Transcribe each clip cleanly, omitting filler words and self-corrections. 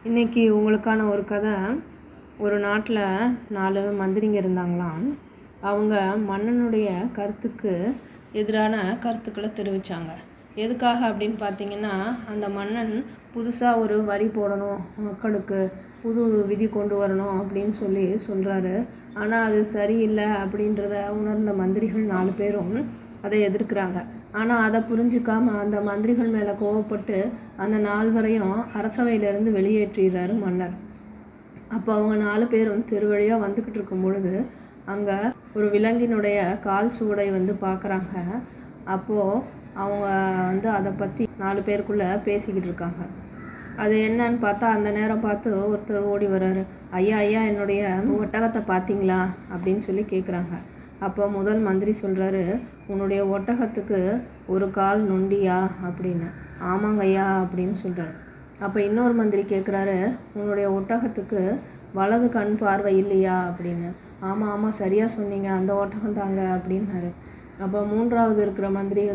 இன்றைக்கி உங்களுக்கான ஒரு கதை. ஒரு நாட்டில் 4 மந்திரிங்க இருந்தாங்களாம். அவங்க மன்னனுடைய கருத்துக்கு எதிரான கருத்துக்களை தெரிவித்தாங்க. எதுக்காக அப்படின்னு பார்த்தீங்கன்னா, அந்த மன்னன் புதுசாக ஒரு வரி போடணும், மக்களுக்கு புது விதி கொண்டு வரணும் அப்படின்னு சொல்கிறாரு. ஆனால் அது சரியில்லை அப்படின்றத உணர்ந்த மந்திரிகள் 4 பேரும் அதை எதிர்க்கிறாங்க. ஆனால் அதை புரிஞ்சிக்காமல் அந்த மந்திரிகள் மேலே கோவப்பட்டு அந்த 4 அரசவையிலேருந்து வெளியேற்றுகிறாரு மன்னர். அப்போ அவங்க 4 பேரும் தெரு வழியாக வந்துக்கிட்டு இருக்கும் பொழுது அங்கே ஒரு விலங்கினுடைய கால் சுவடை பார்க்குறாங்க. அப்போது அவங்க அதை பற்றி 4 பேருக்குள்ளே பேசிக்கிட்டு இருக்காங்க. அது என்னன்னு பார்த்தா, அந்த நேரம் பார்த்து ஒருத்தர் ஓடி வர்றாரு. ஐயா ஐயா, என்னுடைய ஒட்டகத்தை பார்த்தீங்களா அப்படின்னு கேட்குறாங்க. அப்போ முதல் மந்திரி சொல்கிறாரு, உன்னுடைய ஒட்டகத்துக்கு ஒரு கால் நொண்டியா அப்படின்னு. ஆமாங்க ஐயா அப்படின்னு சொல்கிறாரு. அப்போ இன்னொரு மந்திரி கேட்குறாரு, உன்னுடைய ஒட்டகத்துக்கு வலது கண் பார்வை இல்லையா அப்படின்னு. ஆமாம் ஆமாம், சரியாக சொன்னீங்க, அந்த ஒட்டகம் தாங்க அப்படின்னாரு. அப்போ மூன்றாவது இருக்கிற மந்திரி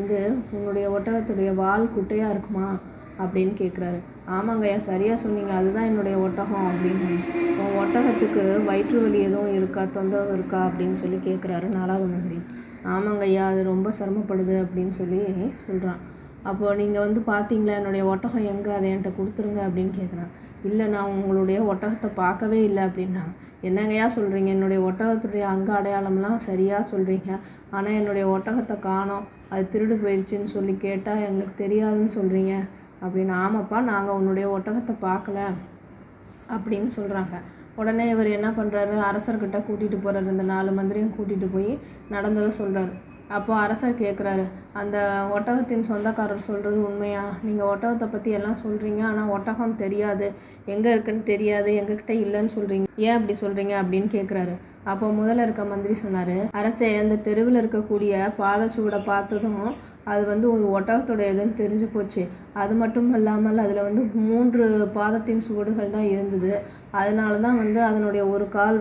உன்னுடைய ஒட்டகத்துடைய வால் குட்டையாக இருக்குமா அப்படின்னு கேட்குறாரு. ஆமாங்க ஐயா, சரியாக சொன்னீங்க, அதுதான் என்னுடைய ஒட்டகம் அப்படின்னு. உன் ஒட்டகத்துக்கு வயிற்று வலி எதுவும் இருக்கா, தொந்தரவு இருக்கா அப்படின்னு கேட்குறாரு 4வது மந்திரி. ஆமாங்க ஐயா, அது ரொம்ப சிரமப்படுது அப்படின்னு சொல்கிறான். அப்போது நீங்கள் பார்த்தீங்களா என்னுடைய ஒட்டகம் எங்கே, அதை என்கிட்ட கொடுத்துருங்க அப்படின்னு கேட்குறான். இல்லை, நான் உங்களுடைய ஒட்டகத்தை பார்க்கவே இல்லை அப்படின்னா. என்னங்கய்யா சொல்கிறீங்க, என்னுடைய ஒட்டகத்துடைய அங்க அடையாளம்லாம் சரியாக சொல்கிறீங்க, ஆனால் என்னுடைய ஒட்டகத்தை காணோம், அது திருடு போயிடுச்சுன்னு கேட்டால் எங்களுக்கு தெரியாதுன்னு சொல்கிறீங்க அப்படின்னு. ஆமாப்பா, நாங்கள் உன்னுடைய ஒட்டகத்தை பார்க்கல அப்படின்னு சொல்கிறாங்க. உடனே இவர் என்ன பண்ணுறாரு, அரசர்கிட்ட கூட்டிகிட்டு போகிறாரு. இந்த 4 மந்திரியும் கூட்டிகிட்டு போய் நடந்ததை சொல்கிறாரு. அப்போ அரசர் கேட்குறாரு, அந்த ஒட்டகத்தின் சொந்தக்காரர் சொல்கிறது உண்மையா? நீங்கள் ஒட்டகத்தை பற்றி எல்லாம் சொல்கிறீங்க, ஆனால் ஒட்டகம் தெரியாது, எங்கே இருக்குன்னு தெரியாது, எங்ககிட்ட இல்லைன்னு சொல்கிறீங்க, ஏன் அப்படி சொல்கிறீங்க அப்படின்னு கேட்குறாரு. அப்போ முதல்ல இருக்க மந்திரி சொன்னார், அரசே, அந்த தெருவில் இருக்கக்கூடிய பாதச்சுவடை பார்த்ததும் அது ஒரு ஒட்டகத்துடையதுன்னு தெரிஞ்சு போச்சு. அது மட்டும் இல்லாமல் அதில் 3 பாதத்தின் சுவடுகள் தான் இருந்தது. அதனால தான் அதனுடைய ஒரு கால்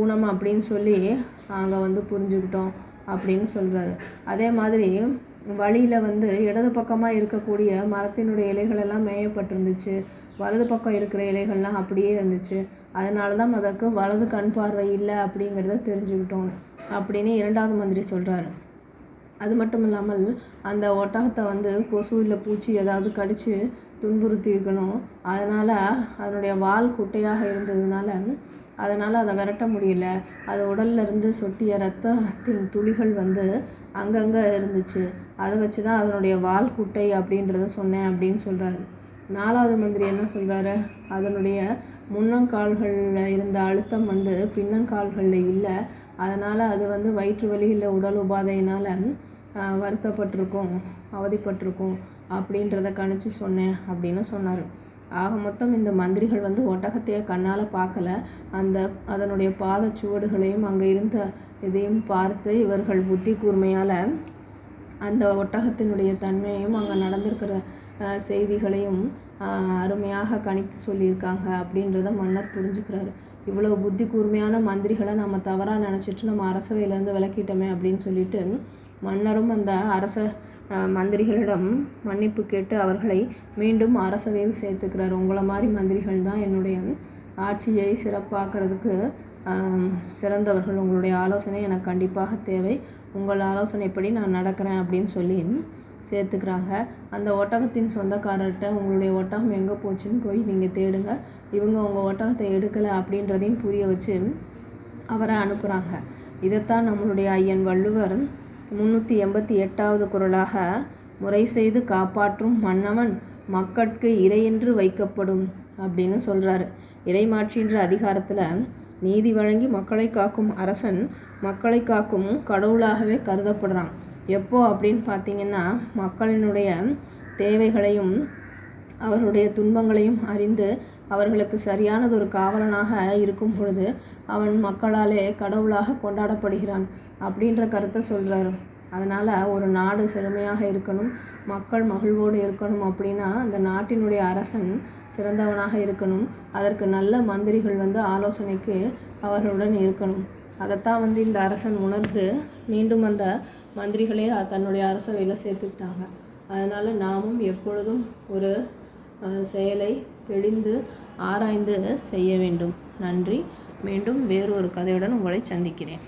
ஊனம் அப்படின்னு நாங்கள் புரிஞ்சுக்கிட்டோம் அப்படின்னு சொல்கிறாரு. அதே மாதிரி வழியில் இடது பக்கமாக இருக்கக்கூடிய மரத்தினுடைய இலைகள் எல்லாம் மேயப்பட்டிருந்துச்சு, வலது பக்கம் இருக்கிற இலைகள்லாம் அப்படியே இருந்துச்சு. அதனால தான் அதற்கு வலது கண் பார்வை இல்லை அப்படிங்கிறத தெரிஞ்சுக்கிட்டோம் அப்படின்னு 2வது மந்திரி சொல்கிறாரு. அது மட்டும் இல்லாமல் அந்த ஒட்டகத்தை கொசு இல்லை பூச்சி ஏதாவது கடித்து துன்புறுத்தி இருக்கணும். அதனால் அதனுடைய வால் குட்டையாக இருந்ததுனால அதனால் அதை விரட்ட முடியல. அது உடல்லேருந்து சொட்டிய இரத்தத்தின் துளிகள் அங்கங்கே இருந்துச்சு. அதை வச்சு தான் அதனுடைய வால் குட்டை அப்படின்றத சொன்னேன் அப்படின்னு சொல்கிறாரு. 4வது மந்திரி என்ன சொல்கிறாரு, அதனுடைய முன்னங்கால்களில் இருந்த அழுத்தம் பின்னங்கால்களில் இல்லை, அதனால் அது வயிற்று வலி இல்லை உடல் உபாதையினால் வருத்தப்பட்டிருக்கும், அவதிப்பட்டிருக்கும் அப்படின்றத கணிச்சு சொன்னேன் அப்படின்னு சொன்னார். ஆக மொத்தம் இந்த மந்திரிகள் ஒட்டகத்தையே கண்ணால் பார்க்கல, அதனுடைய பாதச்சுவடுகளையும் அங்கே இருந்த இதையும் பார்த்து இவர்கள் புத்தி கூர்மையால் அந்த ஒட்டகத்தினுடைய தன்மையையும் அங்கே நடந்திருக்கிற செய்திகளையும் அருமையாக கணித்து சொல்லியிருக்காங்க அப்படின்றத மன்னர் புரிஞ்சுக்கிறாரு. இவ்வளோ புத்தி கூர்மையான மந்திரிகளை நம்ம தவறாக நினச்சிட்டு நம்ம அரசவையிலேருந்து விலக்கிட்டோமே அப்படின்னு மன்னரும் அந்த மந்திரிகளிடம் மன்னிப்பு கேட்டு அவர்களை மீண்டும் அரசவையில் சேர்த்துக்கிறார். உங்களை மாதிரி மந்திரிகள் தான் என்னுடைய ஆட்சியை சிறப்பாக்கிறதுக்கு சிறந்தவர்கள், உங்களுடைய ஆலோசனை எனக்கு கண்டிப்பாக தேவை, உங்கள் ஆலோசனைப்படி நான் நடக்கிறேன் அப்படின்னு சேர்த்துக்கிறாங்க. அந்த ஒட்டகத்தின் சொந்தக்காரர்கிட்ட உங்களுடைய ஒட்டகம் எங்கே போச்சுன்னு போய் நீங்கள் தேடுங்க, இவங்க உங்கள் ஒட்டகத்தை எடுக்கலை அப்படின்றதையும் புரிய வச்சு அவரை அனுப்புகிறாங்க. இதைத்தான் நம்மளுடைய ஐயன் வள்ளுவர் 388வது குறளாக, முறை செய்து காப்பாற்றும் மன்னவன் மக்கட்கு இறையென்று வைக்கப்படும் அப்படின்னு சொல்கிறாரு. இறைமாட்சின்ற அதிகாரத்தில் நீதி வழங்கி மக்களை காக்கும் அரசன் மக்களை காக்கும் கடவுளாகவே கருதப்படுறான். எப்போ அப்படின்னு பார்த்தீங்கன்னா, மக்களினுடைய தேவைகளையும் அவருடைய துன்பங்களையும் அறிந்து அவர்களுக்கு சரியானதொரு காவலனாக இருக்கும் பொழுது அவன் மக்களாலே கடவுளாக கொண்டாடப்படுகிறான் அப்படின்ற கருத்தை சொல்கிறாரு. அதனால் ஒரு நாடு செழுமையாக இருக்கணும், மக்கள் மகிழ்வோடு இருக்கணும் அப்படின்னா அந்த நாட்டினுடைய அரசன் சிறந்தவனாக இருக்கணும். அதற்கு நல்ல மந்திரிகள் ஆலோசனைக்கு அவர்களுடன் இருக்கணும். அதைத்தான் இந்த அரசன் உணர்ந்து மீண்டும் அந்த மந்திரிகளே தன்னுடைய அரசவையில் சேர்த்துக்கிட்டாங்க. அதனால் நாமும் எப்பொழுதும் ஒரு செயலை தெளிந்து ஆராய்ந்து செய்ய வேண்டும். நன்றி. மீண்டும் வேறொரு கதையுடன் உங்களை சந்திக்கிறேன்.